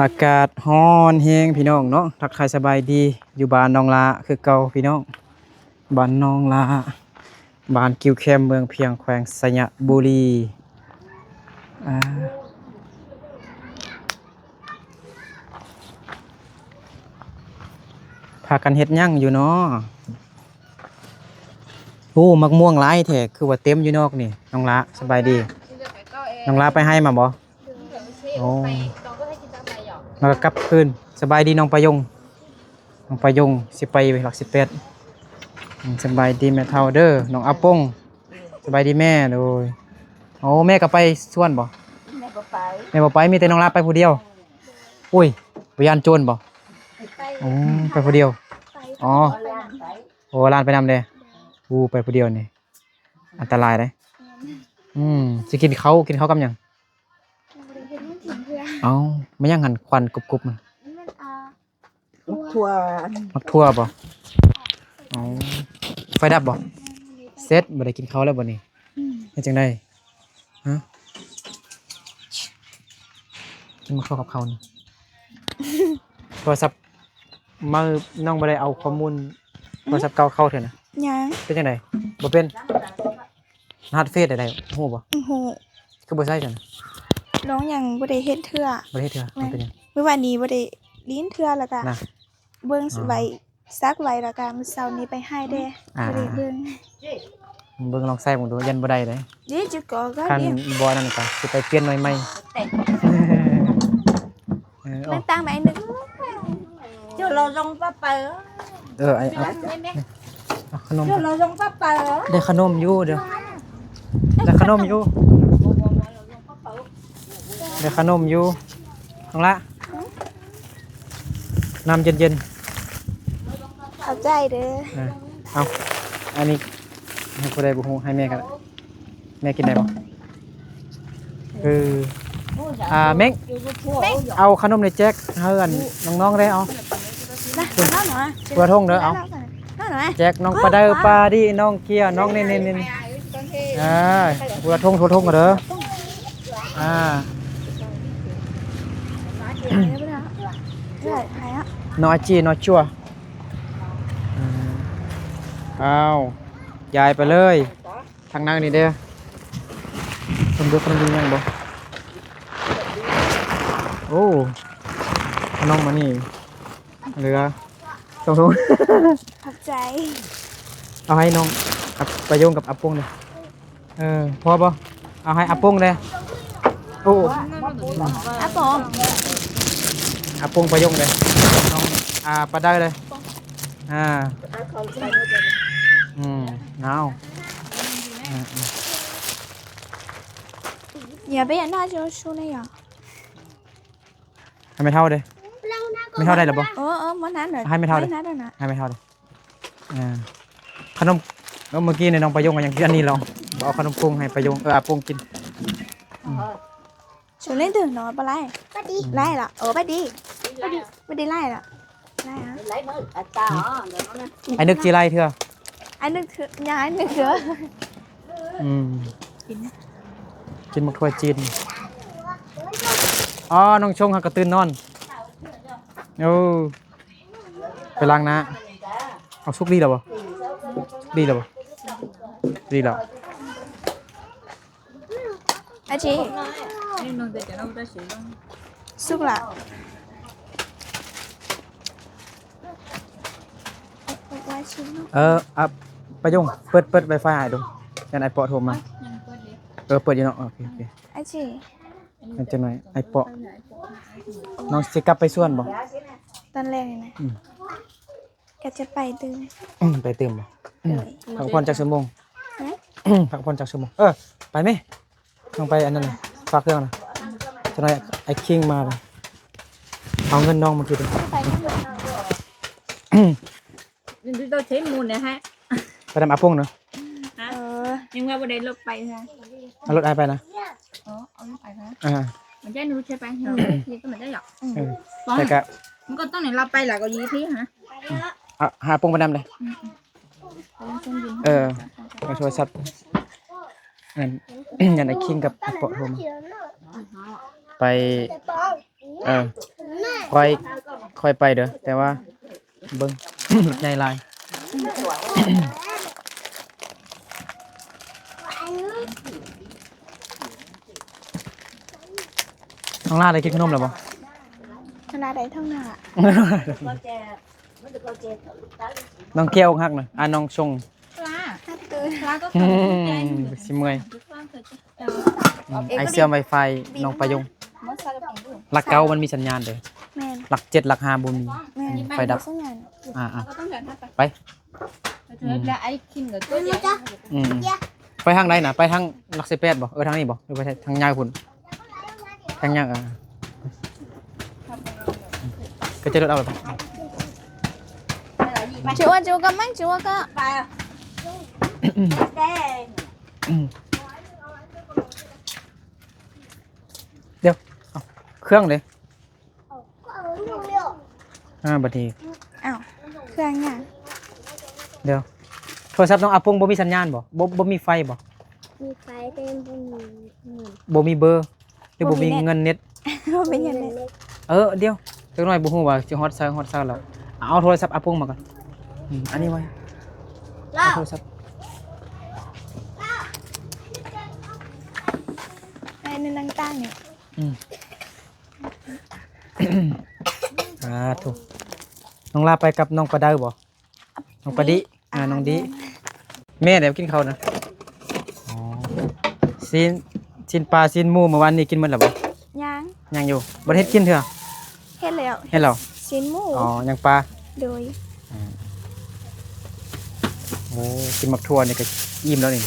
อากาศร้อนแฮงพี่น้องเนาะทักทายสบายดีอยู่บ้านน้องลาคือเก่าพี่น้องบ้านน้องลาบ้านกิวแคมเมืองเพียงแขวงสยบุรีอ่าพากันเฮ็ดหยังอยู่เนาะโอ้มักม่วงหลายแท้คือว่าเต็มอยู่นอกนี่น้องลาสบายดีน้องลาไปให้มาบ่โอ้แล้วก็กลับคืนสบายดีน้องประยงน้องประยงสิไปหลัก18สบายดีแม่เฒ่าเด้อน้องอาปงสบายดีแม่โดยโอ้แม่ก็ไปส่วนบ่แม่บ่ไปมีแต่น้องลาไปผู้เดียวอุ้ยไปย่านโจรบ่อ๋อไปผู้เดียวอ๋อโอ้ลานไปนำเด้ไปผู้เดียวนี่อันตรายเด้สิกินข้าวกับหยังเอ้าไม่ยังหันควันกรุบๆมันมักทั่วบ่อ๋อไฟดับบ่เสร็จบ่ได้กินข้าวแล้วบ่นี่เฮ็ดจังได๋ฮะกินมาข้าวกับข้าวนี่โทรศัพท์มาน้องบ่ได้เอาข้อมูลโทรศัพท์เก่าเข้าเถอะนะยังเป็นจังได๋บ่เป็นรหัสเฟซได้ฮู้บ่ฮู้คือบ่ใช้จังน้องยังบ่ได้เฮ็ดเทื่อบ่ได้เฮ็ดเทื่อมันเป็นหยังเมื่อวานนี้บ่ได้ลิ้นเทื่อแล้วก็เบิ่งไว้ซักไว้แล้วก็มื้อเช้านี้ไปให้เด้บ่ได้เบิ่งลองใส่เบิ่งดูยันบ่ได้เด้นี่จุดก็คันบ่นั่นก็สิไปเปลี่ยนใหม่มันตั้งไหนนึงcho lo rong pa pa ไอ้ขนม cho lo rong pa pa ได้ขนมอยู่เด้อได้ขนมอยู่ได้ขนมอยู่ข้างละน้ำเย็นเข้าใจเด้อเอาอันนี้ให้ผู้ใดบ่ฮู้ให้แม่กันแม่กินได้บ่เม้งเอาขนมในแจ็คเฮือนน้องๆได้เอาน้องหน่อยตัวทงเด้อเอาแจ็คน้องปลาเด้อปลาดิน้องเกียน้องนี่ตัวทงกันเด้อน้อยจีน้อยจั่วเอายายไปเลยทางนั่งนี่เด้อคนดูคนดียังบ่โอ้น้องมานี่เหลือตรงนู้นขอบใจเอาให้น้องประโยงกับอาปงเลยพอป่ะเอาให้อาปงเลยโอ้อาปงอาปงประโยงเลยน้องปลาได้เลยหนาวอย่าไปอันน่าจะชูนี่อ่ะให้ไม่เท่าเลยไม่เท่าได้หรอป่ะมันนั้นเลยให้ไม่เท่าเลยให้ไม่เท่าเลยขนมเมื่อกี้เนี่ยน้องประโยงยังกินอันนี้เราเอาขนมกุ้งให้ประโยงอาปงกินชูเล่นถึงนอนปลาไล่ล่ะไปดีไม่ได้ไล่ล่ะไล่ฮะไอ้นึกจีไรเถอะไอ้นึกเถอะย้ายนึกเถอะกินมักถั่วจีนน้องชงหักกระตือนนอนไปล้างนะเอาซุกดีหรอบ่ดีแล้วอาจีซุกละประยงเปิดไวไฟหายดูยันไอปอโทรมาเปิดอยู่เนาะโอเคอาจีมันจะหน่อยไอปอน้องสิกลับไปส่วนบ่ตอนแรกนะแกจะไปตื่นไปตื่นบ่พักผ่อนจากชั่วโมงพักผ่อนจากชั่วโมงไปไหมต้องไปอันนั้นฝากเครื่องนะจะหน่อยไอคิงมาเลยเอาเงินน้องมากินđi đâu thấy mùn này ha ไปทำอาปงเนาะnhưng mà bên đây lột bay ha รถไอไปนะông phải ha mình trái nuôi chơi bay thì cái mình trái giọt แต่ก็ มันก็ต้องไหนเราไปหล่ะก็ยีที่ฮะหาปงไปนำเลยมาโทรศัพท์ยันไอคิงกับปอโทรมาไป ค่อยไปเด้อแต่ว่าเบิ่ง ใหญ่หลายน้องลาได้กินขนมแล้วบ่ ขนาดใดเท่าหน้า น้องเกี้ยวฮักน่ะน้องชง ปลา ถ้าตื่น ปลาก็ อื ทำใจ มสิเมื่อย Hãy ไอเสื้อไวไฟน้องประยงหลักเก้ามันมีสัญญาณเด้อ แม่น หลัก7หลัก5บ่มี แม่น ไฟดับ สัญญาณ ไป là ai kim rồi tôi vậy อืมไปทางไหนน่ะไปทางหลัก18บ่ทางนี้บ่หรือไปทางยาวพุ่นทางยาวก็จะรถเอาไป chú có mấy chú có เดี๋ยวเอาเครื่องเลยบัดนี้ อ้าวเครื่องหยัง เดี๋ยวโทรศัพท์น้องอาปงบ่มีสัญญาณบ่มีไฟบ่ มีไฟเต็มบนหนึ่ง บ่มีเบอร์หรือบ่มีเงินเน็ต เป็นยังไง เดี๋ยวจักหน่อยบ่ฮู้ว่าสิฮอดเซาแล้วเอาโทรศัพท์อาปงมาก่อนอันนี้ไว้เอาโทรศัพท์ ในนังตั้งเนี่ย ถูกน้องลาไปกับน้องปลาดาวบ่น้องปลาดิน้องดิแม่เดี๋ยวกินข้าวนะอ๋อซีนปลาซีนหมูเมื่อวานนี้กินหมดแล้วบ่ ยัง ยังอยู่บ่ได้เฮ็ดกินเถอะ เฮ็ดแล้ว เฮ็ดแล้ว ชิ้นหมู อ๋อยังปลา โดย โอ้กินหมักทั่วนี่ก็อิ่มแล้วนี่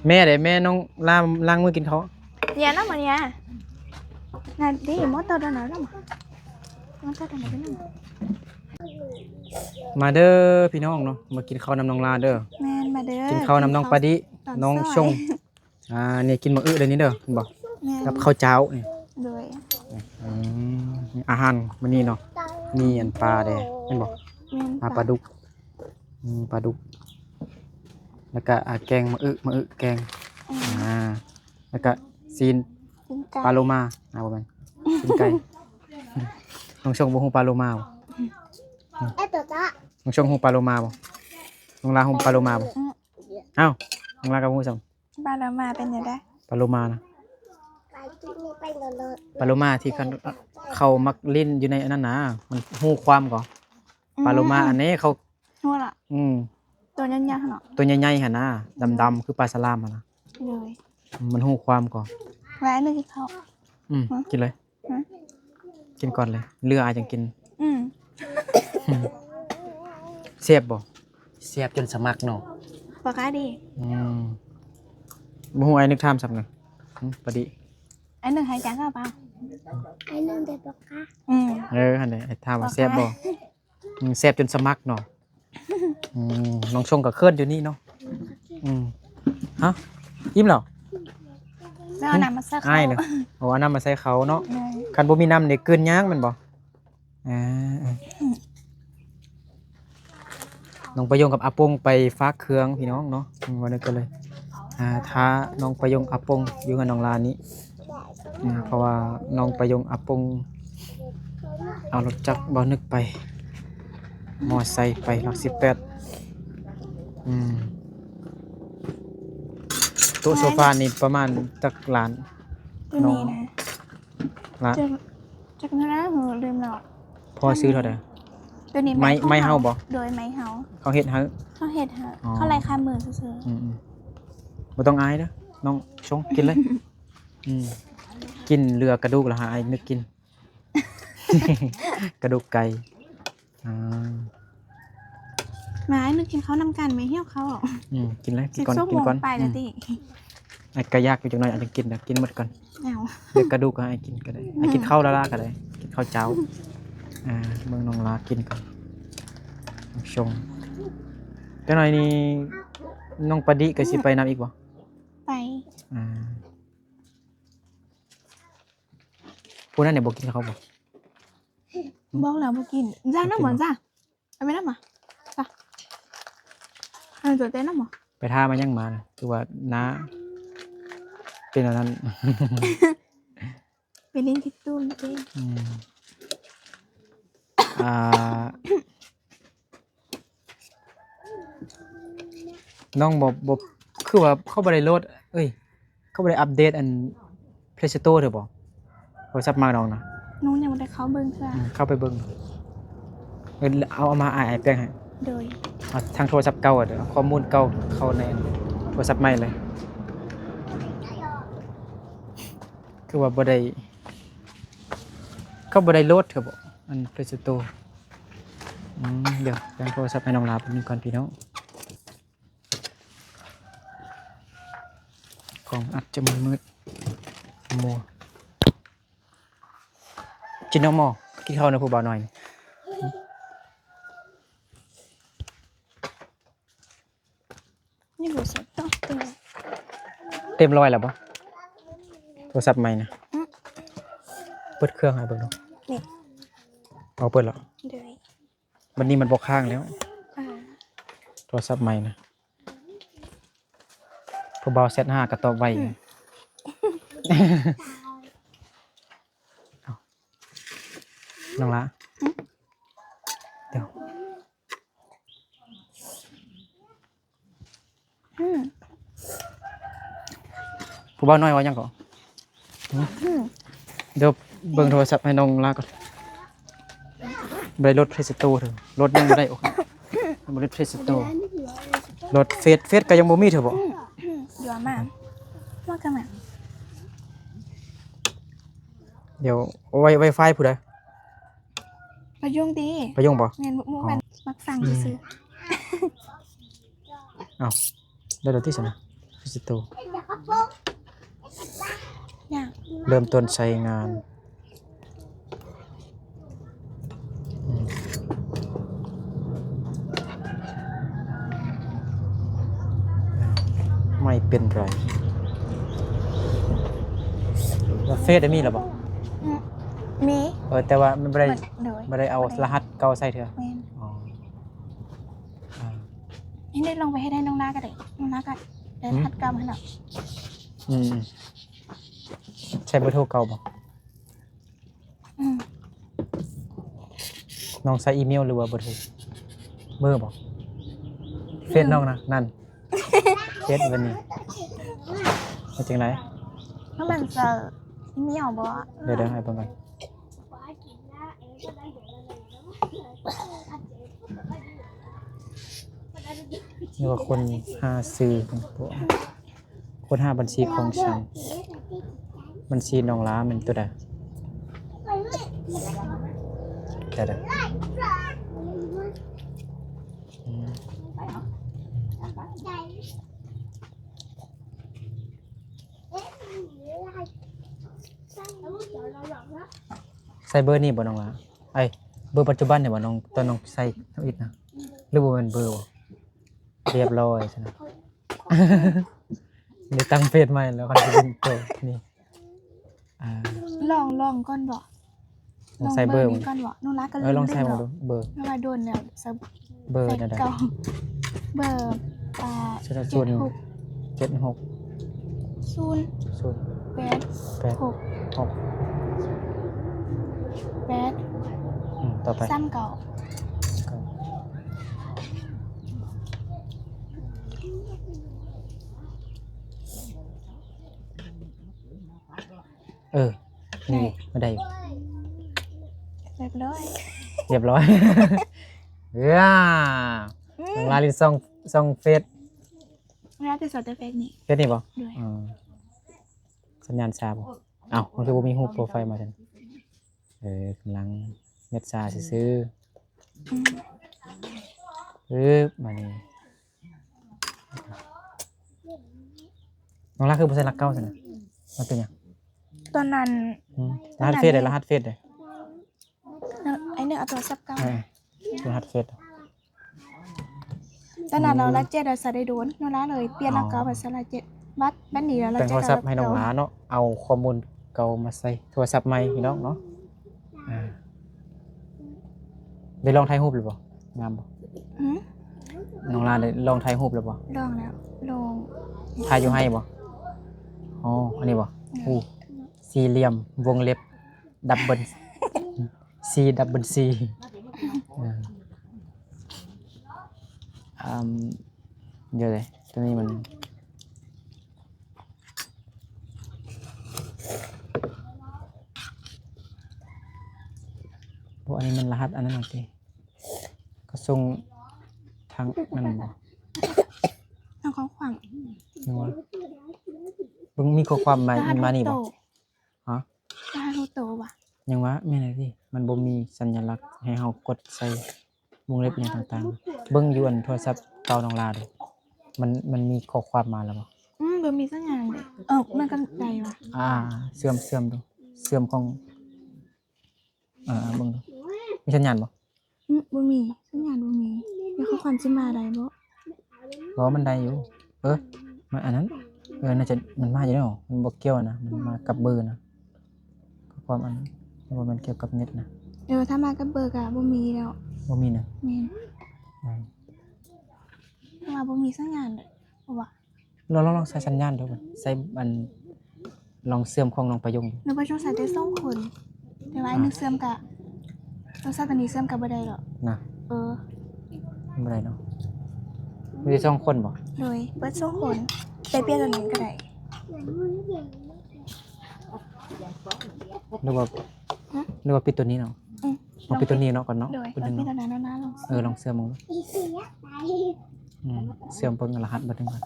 แม่เดี๋ยวแม่น้องล้างมือกินเขาว เนี่ยน้ำมันเนี่ยน่ะดิมอเตอร์ดอนน้ำมอเตอร์ดอนน้ำ มาเด้อพี่น้องเนาะมากินข้าวนำน้องลาเด้อ แม่นมาเด้อ กินข้าวนำน้องปลาดิน้องชงนี่กินมื้อเดี๋ยวนี้เด้อเห็นบ่ แม่น กับข้าวเจ้านี่ โดย นี่อาหารมื้อนี้เนาะมีอันปลาแดเห็นบ่ แม่น ปลาดุกปลาดุกแล้วก็แกงมื้อแกงแล้วก็ซีน กินไก่ ปลาโลมาบ่แม่นซีนไก่ น้องชงบ่ฮู้ปลาโลมาบ่ เอ๊ะตัวจ้า น้องชงฮู้ปลาโลมาบ่น้องลาฮู้ปลาโลมาบ่เอ้าน้องลาก็ฮู้ซ้ํ บ้านเรามาเป็นยังไง ปลาโลมานะ ไปที่นี่ไปโดนเลย ปลาโลมาที่เขามักเล่นอยู่ในอันนั้นนะมันฮู้ความก่อนปลาโลมาอันนี้เขา หัวละ ตัวยันยันเนาะ ตัวใหญ่ๆหั่นนะดำๆคือปลาสลามหั่นนะ เลย มันฮู้ความก่อน ไว้นึกเขา กินเลยกินก่อนเลยเรืออาจจะกินเสียบบ่เสียบจนสมัครเนาะ ปากกาดี บ่ฮู้ไอ้นึกถามซับหน่อยปะดิ ไอ้หนึ่งหายใจก็เปล่า ไอ้นึ่งเด็กปากกา หั่นน่ะไอ้ถามว่าเสียบบ่เสียบจนสมัครเนาะน้องชงก็เคิร์นอยู่นี่เนาะฮะอิ่มแล้ว แล้วเอาน้ำมาซัก อ้ายเนาะเอาน้ำมาใส่เขาเนาะคันบ่มีน้ำเนี่ยเกินยางแมันบ่น้องประยงกับอาปงไปฝากเครื่องพี่น้องเนาะวันนี้ก็เลยท้าน้องประยงอาปงอยู่กับน้องลานี้เพราะว่าน้องประยงอาปงเอารถจักรบ่นึกไปมอไซค์ไปหลัก18โต๊ะโซฟานี่ประมาณจักล้าน ตัวนี้นะ ล้าน จากนั้นนะเหลืมหรอก พอซื้อเท่าใด ตัวนี้ ไม้เฮาบ่ โดยไม้เฮา เขาเฮ็ดให้ เขาเห็ดฮะเขาไรค่ามือซื้อ บ่ต้องอายเด้อน้องชงกินเลย กินเรือกระดูกแล้วหาไอ้นึกกิน กระดูกไก่ หมานึกกินเขานำกันไม่เหี้ยวเขาหรอก กินเลยกิน สิบ ก่อน ชั่ว กิ โม น ง ก่อน ไปแล้วติ ไอ้กระยากอยู่จังหน่อยอาจจะกินนะกินหมดก่อน เอา เรือกระดูกก็ให้กินก็ได้ให้กินข้าวละลาก็ได้กินข้าวเจ้าเบิ่งน้องลากินก่อนน้องชงจังหน่อยนี่น้องปะดิก็สิไปนำอีกบ่ ไป ผู้นั้นเนี่ยบอกกินเขาบอก บอกแล้วมากินจ้าน้ำเหมือนจ้าเอาไปน้ำมาจ้าเอาตัวเต้นน้ำหรอ ไปท่ามันยังมานะคือว่าน้าเป็นอันนั้น ไปเล่นที่ตู้เอง อ่าน้องบ่คือว่าเขาบ่ได้โหลดเอ้ยเขาบ่ได้อัปเดตอัน Play Store เด้อบ่โทรศัพท์มาน้องนะ น้องยังบ่ได้เข้าเบิ่งเทื่อ เข้าไปเบิ่งเอามาอ้ายแปลงให้ โดย เอาทางโทรศัพท์เก่าอะเด้อเอาข้อมูลเก่าเข้าในโทรศัพท์ใหม่เลยคือว่าบ่ได้เขาบ่ได้โหลดเถอะบ่อัน Play Store เดี๋ยวแปลงโทรศัพท์ให้น้องลาแป๊บนึงก่อนพี่น้องของอัดจะมืดมัวกินน้ำหม้อกินข้าวนะผู้บ่าวหน่อย นี่บ่สดต้องตัว เต็มร้อยแล้วปะโทรศัพท์ใหม่นะเปิดเครื่องให้เบิ่งดู นี่ เอาเปิดแล้ว โดย วันนี้มันบอกข้างแล้ว อ่า โทรศัพท์ใหม่นะผู้บ่าวเซต5ก็ตอบไวอยู่เอาน้องละเดี๋ยว ผู้บ่าวน้อยว่ายังก่อนเดี๋ยวเบิ่งโทรศัพท์ให้น้องลาก่อนบ่ได้ลดเพลย์สโตร์เถอะลดยังบ่ได้โอเคบ่ได้เพลย์สโตร์ลดเฟซก็ยังบ่มีเถอะบ่ อยู่มาว่ากันมา เดี๋ยวไวไฟผู้ใด ประยุงดี ไปยุ่งบ่ แม่นบ่มันมักสั่งซื่อ เอ้าได้แล้วที่ซั่นนะเพลย์สโตร์ อย่าง เริ่มต้นใช้งานไม่เป็นไรแล้วเฟซได้มีแล้วบ่ มี แต่ว่ามันบ่ได้ โดย บ่ได้เอารหัสเก่าใส่เถอะ แม่น อ๋ออ่า นี่ได้ลงไปให้ได้น้องนาก็ได้น้องนาก็ได้ทัดกรรมให้แล้ว อืมใช้เบอร์โทรเก่าบ่ อืม น้องใช้อีเมลหรือว่าเบอร์โทรเบอร์บ่เฟซน้องนะนั่นเฟซวันนี้มาจังได๋ น้องมันจะมีเอาบ่ เดี๋ยวให้เบิ่งก่อนนี่ว่าคน5ซื้อของพวกคน5บัญชีของฉันบัญชีน้องล้ามันตัวใดแต่ใดอืมใส่เบอร์นี่บ่น้องล้าไอ้เบอร์ปัจจุบันเนี่ยบ่น้องตอนน้องใส่เท่าอีกนะหรือว่ามันเบอร์บ่เรียบร้อยใช่ไหม เดี๋ยวตั้งเฟซใหม่แล้วกันจะเป็นตัวนี่อ่า ลองก่อนบ่ ลองใส่เบอร์ นี้ก่อนบ่น้องรักก็ ลองใส่มาดูเบอร์ น้องรักโดนแล้วใส่ เบอร์ได้ เก่าเบอร์ใช่ได้ศูนย์76 0 8 8 6 6 8 ต่อไป ซ้ำเก่า นี่ไม่ได้อยู่ เรียบร้อย เรียบร้อยว้าน้องลาลินซ่องเฟซ น้องรักจะสดแต่เฟกนี่ เฟซนี่บ่ ด้วย สัญญาณชาบ่อ้าวมันคือบ่มีรูปโปรไฟล์มาจังกำลังเน็ตชาซื้อมานี่น้องลาคือบ่ใช่รักเก่าซั่นน่ะมันเป็นหยัง ตอนนั้น รหัสเฟซเลยรหัสเฟซเลย ไอ้เนี่ยเอาโทรศัพท์เก่าร หัสเฟซ ตอนนั้นเราละเจ็ดเราใส่ได้โดนน้องรักเลยเปลี่ยนแล้วก็ภาษาละเจ็ดบัตรบัตรนี้เรา แต่ง เจ็ โท ด รศัพท์ให้น้องหลาเนาะเอาข้อมูลเก่ามาใส่โทรศัพท์ใหม่พี่น้องเนาะได้ลองถ่ายรูปหรือเปล่างามบ่น้องหลาได้ลองถ่ายรูปหรือเปล่า ลองแล้วลง ถ่ายอยู่ให้บ่อ๋ออันนี้บ่อู้ สี่เหลี่ยมวงเล็บดับเบิลซีดับเบิลซีเดี๋ยวเลยตัวนี้มันพวกอันนี้มันรหัสอันนั้นสิก็ส่งทางนั่นบ่ เอาของขวัญ ยังว่าเบิ่งมีข้อความมานี่บ่ฮะ รหัสโตว่ะ ยังว่าแม่นไหนดิมันบ่มีสัญลักษณ์ให้เฮากดใส่วงเล็บอย่างต่างๆเบิ่งอยู่อันโทรศัพท์เก่าน้องลาเด้มันมีข้อความมาแล้วบ่ บ่มีสัญญาณเลยมันกันไกลว่ะ เสื่อมดูเสื่อมของเบิ่งดูมีสัญญาณบ่ บ่มีสัญญาณบ่มีเดี๋ยวเขาขวัญสิมาได้บ่ บ่มันได้อยู่มันอันนั้นน่าจะมันมาอยู่แล้วมันบ่เกี่ยวนะมันมากับเบอร์นะข้อความอันนั้นบ่มันเกี่ยวกับเน็ตนะ ถ้ามากับเบอร์ก็บ่มีแล้ว บ่มีนะ แม่นว่าบ่มีสัญญาณเลยว่ะ ลองใส่สัญญาณดูก่อนใส่มันลองเสื่อมของน้องประยงดู นึกว่าช่วงใส่ได้2คนแต่ว่าไอ้นึกเสื่อมกะโทรศัพท์ตัวนี้เสื่อมกะบ่ได้หรอก นะ บ่ได้เนาะมีได้2คนบ่ โดยเบิด2คนไปเปลี่ยนตัวนั้นก็ได้ หรือว่าปิดตัวนี้เนาะเอาปิดตัวนี้เนาะก่อนเนาะ โดย ปิด เรา นึง เปลี่ยน เนาะ ตัวนั้นแล้วนะลอง ลองเสื่อมมึง อีเสียไป เสื่อมเบิ่งรหัสเบิดนึงก่อน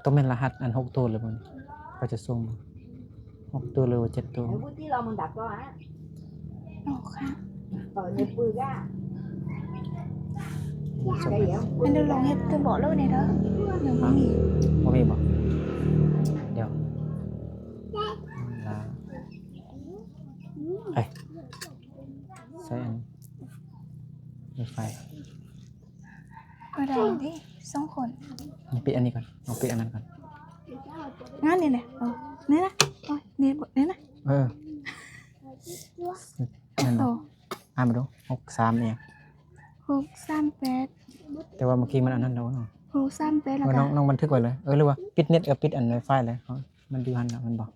ต้องเป็นรหัสอัน6ตัวเลยบ่ก็จะส่ง6ตัวหรือว่า7ตัว Nếu tí lo mình đặt coi á, ค่ะ rồi nhịp bươi ra, ส่ง đây vậy không? อันเดี๋ยวลองเฮ็ดตัวบอกเลยเด้อเดี๋ยวบ่มี บ่มีบ่เดี๋ยวใส่อันมีไฟ ก็ได้ดิ2คน ปิดอันนี้ก่อนลองปิดอันนั้นก่อน งั้นนี่แหละนี่นะนี่นะ นั่น โต เนาะมาดู63เนี่ย 638 แต่ว่าเมื่อกี้มันอันนั้นแล้วเนาะ 638แล้วก็ น้องบันทึกไว้เลยหรือว่าปิดเน็ตปิดอันไวไฟเลยมันอยู่หันน่ะมันบอก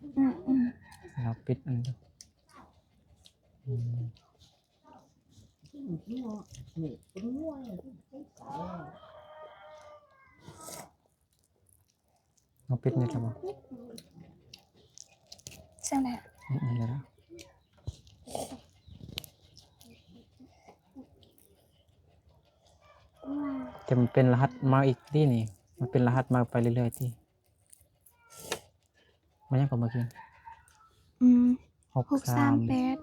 เราปิดอันนี้เราปิดเน็ตแล้วบ่ เสียงแหละ เดี๋ยวนะแต่มันเป็นรหัสมาอีกที่นี่มันเป็นรหัสมาไปเรื่อยๆที่มันยังกว่าเมื่อกี้638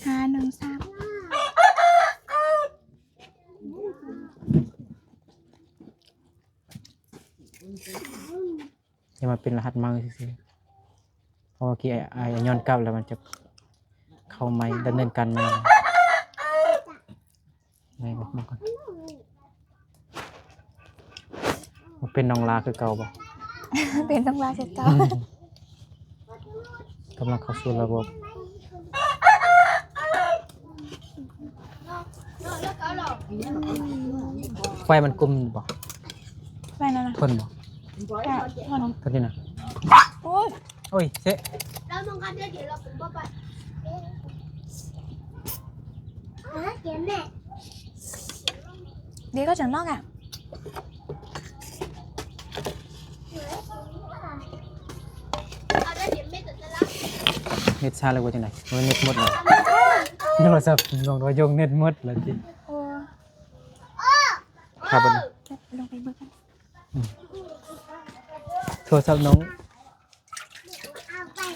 513ยังมาเป็นรหัสมาซิเพราะเมื่อกี้ไอ้ย้อนกลับแล้วมันจะเข้าไม่ดำเนินการไม่ไม่บอกมาก่อนมันเป็นน้องลาคือเก่าบ่ เป็นต้องลาเสร็จจ้าก ำลังเข้าสู่ระบบไฟมันกลุ่มบ่ ไปแล้วนะ ทนบ่ ทนที่น่ะ โอ้ย โอ้ยเจ๊ แล้วมึงก็เดี๋ยวเราผมบอกไปเขียนแม่ เดี๋ยวก็จะนอกอ่ะ เอาได้เขียนแม่แต่จะรับ เน็ตชาเลยว่าจังได๋มันเน็ตหมดเลยโทรศัพท์น้องยงเน็ตหมดแล้วจิ โอ้ ครับบัดนี้ ลงไปเบิกกัน โทรศัพท์น้อง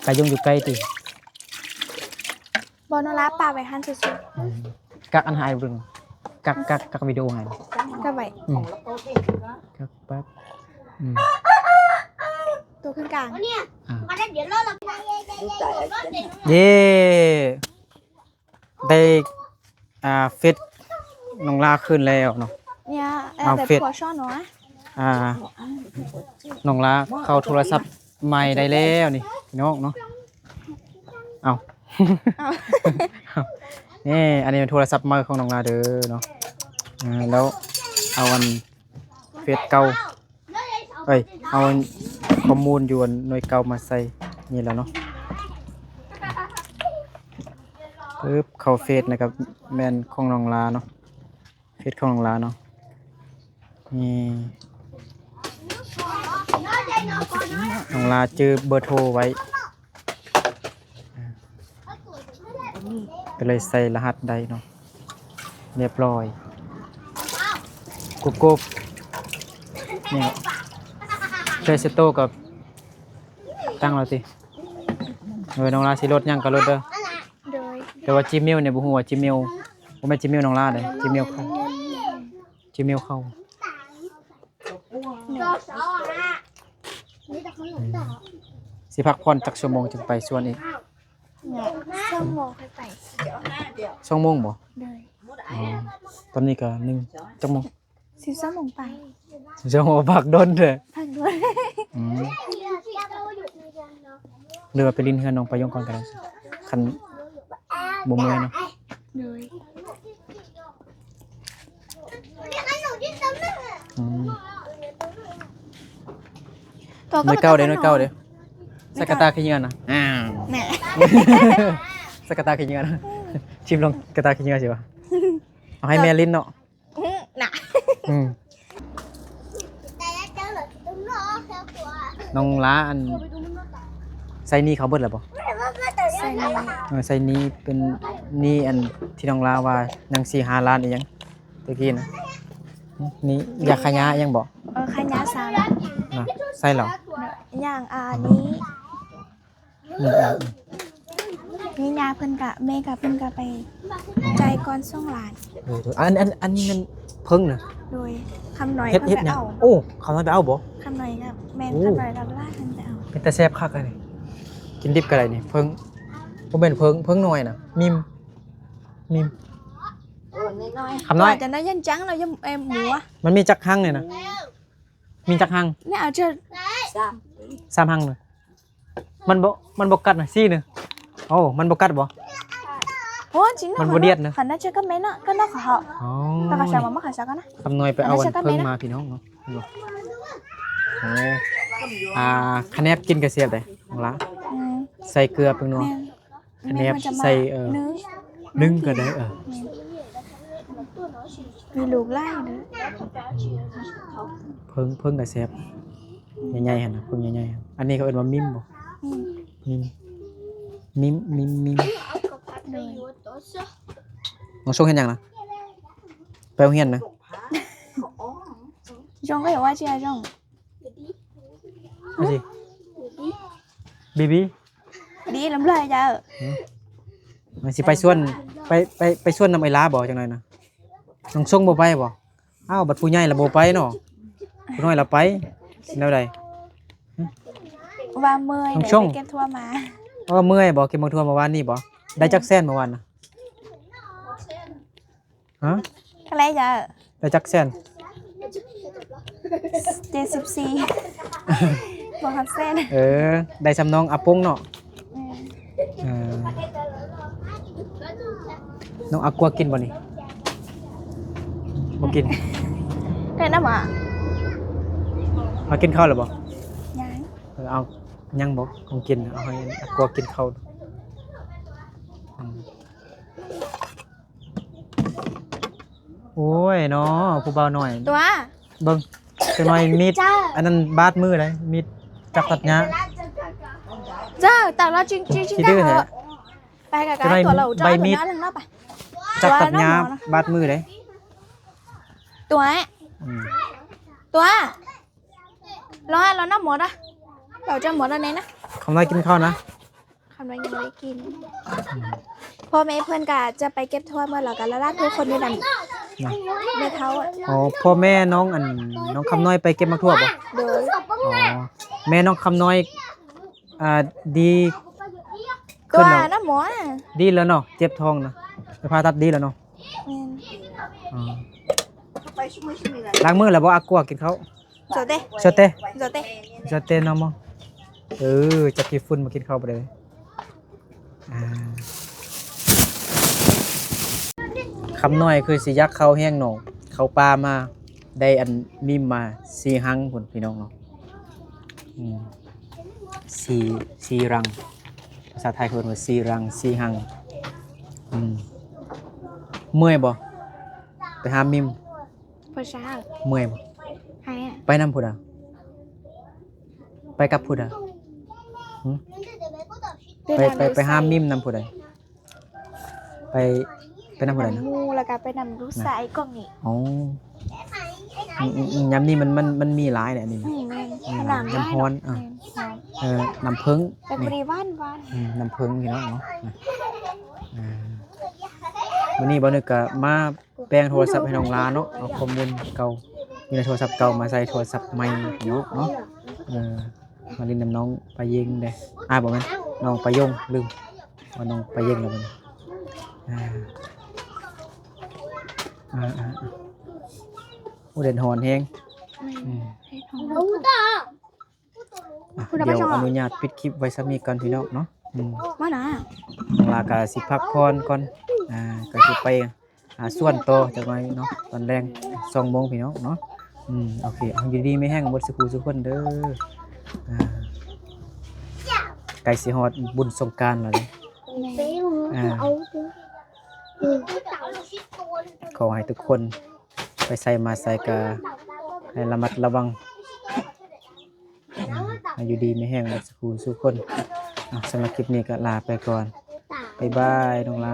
กายงอยู่ใกล้ติ บอลนลาป่าไปหันสุด กักอันหายเบิ่งกักวิดีโอหาย ๆก็ไป กักแป๊บ ตัวขึ้นกลาง เนี่ยมาได้เดี๋ยวเราไป เย้ได้เฟซน้องลาขึ้นแล้วเนาะ เนี่ย เอา แต่ เฟซ ผัวช่อเนาะ น้องลาเข้าโทรศัพท์ใหม่ได้แล้วนี่พี่น้องเนาะเอานี่อันนี้เป็นโทรศัพท์ใหม่ของน้องลาเด้อเนาะแล้วเอาอันเฟซเก่าเอ้ยเอา ข้อมูลอยู่หน่วยเก่ามาใส่นี่แล้วเนาะปึ๊บเข้าเฟซนะครับแม่นของน้องลาเนาะเฟซของน้องลาเนาะนี่น้องลาจื้อเบอร์โทรไว้ก็เลยใส่รหัสใดเนาะเรียบร้อยกบนี่เฟซโตกับตั้งเราสิน้องลาสิรถยังก็รถเด้อ โดย แต่ว่า Gmail เนี่ยบ่ฮู้ว่า Gmail บ่แม่น Gmail น้องลาเด้ Gmail เข้า Gmail เข้า สิพักผ่อนจักชั่วโมงจึงไปสวนอีก ช่องโมงไป 2 โมงบ่ โดย อ๋อตอนนี้ก็1จักโมง 12โมงไป จะหัวพักดนเด้อ พักด้วย อืมหรือว่าไปลิ้นเฮือนน้องไปยงก่อนก็ได้คันบ่เมื่อยเนาะ โดย อืม ตัว หน่วยเก่าเด้สกตาขี้เงินน่ะอ้าว แหม่ สกตาขี้เงินน่ะชิมลองกระตาขี้เงินสิวะเอาให้แม่ลิ้นเนาะ น่ะ อืมน้องล้าอันไซนี้เขาเบิดแล้วบ่ ใส่ใน ไซนี้เป็นนี่อันที่น้องล้าว่ายัง4-5 ล้านอีหยังตะกี้นะนี่ยาขยะยังบ่ ขยะสาม นะใส่เหรอ อย่างนี้ อืม นี่ยาเพิ่นกะแม่กะเพิ่นกะไปใจก่อนส่งหลาน อันนี้มันเพิ่งน่ะ โดยคำหน่อย เฮ็ด เพิ่นไป หยัง เอา โอ้เขาให้ไปเอาบ่ คำหน่อยกับแม่น โอ้ คำหน่อยกับล่าเพิ่นไปเอา เป็นตาแซ่บคักเลยนี่กินดิบก็ได้นี่เพิ่งบ่แม่นเพิ่งน้อยน่ะมิม น้อย คำน้อย จะน้อยยันจังเรายังหมูอ่ะ มันมีจักหั่งเนี่ยนะมีจักหั่ง เนี่ยเอาเจอ 3หั่งเลยมันบ่กัดน่ะซี่นึงโอ้มันบ่กัดบ่ โอ้จริง มันบ่เดียดนะ ขันน่าเจอก็แม่น่ะก็น่าขอ อ๋อ แต่ก็ใส่มาขอสักกันนะ คำน้อยไปเอาอัน อันนั้นจะ เพิ่ง กลับไหมนะ มาพี่น้องเนาะโอ้คะแนนกินกระเสียบได้ของละใส่เกลือเพิ่งนัว แม่ คะแนนใส่นึ่งก็ได้มีลูกไล่เด้อ เพิ่งกระเสียบใหญ่ๆหั่นน่ะเพิ่งใหญ่ๆหั่นอันนี้เขาเอิ้นว่ามิมบ่มิมน้องชงเห็นหยังนะไปโรงเรียนนะ จงก็อย่าว่าเชียจง เอาสิบี ดีลำเลยจ้า มันสิไปส่วนไปส่วนน้ำไอลาบ่จังได๋นะน้องชงบ่ไปบ่อ้าวบัดผู้ใหญ่ละบ่ไปเนาะผู้น้อยละไปแนวใด ว่าเมื่อย น้อง เดี๋ ช่ ยว อง ไปเก็บทั่วมา เมื่อยบ่เก็บบักทั่วเมื่อวานนี้บ่ได้จักแสนเมื่อวานน่ะฮะ อะไรจ้า ได้จักแสน 74บอกครับเส้น ได้สำนองอาปงเนาะน้องอากลัวกินบ่นี่บ่กิน ได้นะหมา มากินข้าวหรือบ่ ยัง เอายังบ่ของกินเอาให้อากลัวกินข้าวโอ้ยเนาะผู้บ่าวน้อย ตัว เบิ่งจังน้อยมีดอันนั้นบาดมือเลยมีดจับตัดหญ้า จ้าแต่เราจริง สิดื้อแท้ ไปกับกันตัวเราจ้าตัวนั้นแล้วไป จับตัดหญ้าบาดมือเลย ตัว อืม ตัวเราน้ำหมดอ่ะเราจะหมดแล้วไหนนะ คำน้อยกินข้าวนะ คำนั้นยังไม่ได้กินพ่อแม่เพื่อนกะจะไปเก็บทั่วเมื่อหลังกันแล้วลาทุกคนด้วยกัน นะ แม่เท้าอ่ะ อ๋อพ่อแม่น้องน้องคำน้อยไปเก็บมะทั่วบ่ โดย อ๋อแม่น้องคำน้อยดี ตั ขึ้ วน แล้ว น้ำหมออ่ะ ดีแล้วเนาะเจ็บท้องนะไปผ่าตัดดีแล้วเนาะ อ๋อ ไปชุ่มๆเลย ล้างมือแล้วบ่อากลัวกินข้าว โจเต้ เชอเต้ โจเต้ เชอเต้น้องมองจับกี่ฝุ่นมากินข้าวบ่ได้เลยคำน้อยคือสิยักเข้าแห้งหนองเข้าป่ามาได้อันมิมมา4 หังพุ่นพี่น้องเนาะ อืมสีรังภาษาไทยเขาเรียกว่าสีรังสีหังเมื่อยบ่ไปหามิม ภาษา เมื่อยบ่ ให้อ่ะ ไปนำผู้ใดไปกับผู้ใดไปหามิมนำผู้ใดไปนำผู้ใดนะ นำงูแล้วก็ไปนำรู้สายกล้องนี่ อ๋อยำนี่มันมีหลายแหละนี่ แม่นขนาด น้ำฮ้อนน้ำผึ้ง แต่บริวานวาน น้ำผึ้งพี่น้องเนาะวันนี้บ่นึกก็มาแปลงโทรศัพท์ให้น้องลาเนาะเอาข้อมูลเก่ามีในโทรศัพท์เก่ามาใส่โทรศัพท์ใหม่เนาะมาเล่นน้ำน้องไปายิงเด้บ่แม่นน้องไปายงลืมว่าน้องไปยิงแล้วมันเด่นหอนแฮง เดี๋ยวอนุญาตปิดคลิปไว้สักนิดก่อนพี่น้องเนาะ มานะ น้องลาก็สิพักผ่อนก่อนก็สิไปส่วนโตจักหน่อยเนาะตอนแรง2 โมงพี่น้องเนาะโอเคเอาอยู่ดีไม่แห้งหมดสุขทุกคนเด้อใกล้สิฮอดบุญสงกรานต์แล้วขอให้ทุกคนไปใส่มาใส่ก็ให้ระมัดระวังอยู่ดีไม่แห้งหมดสุขทุกคนสำหรับคลิปนี้ก็ลาไปก่อนบ๊ายบายน้องลา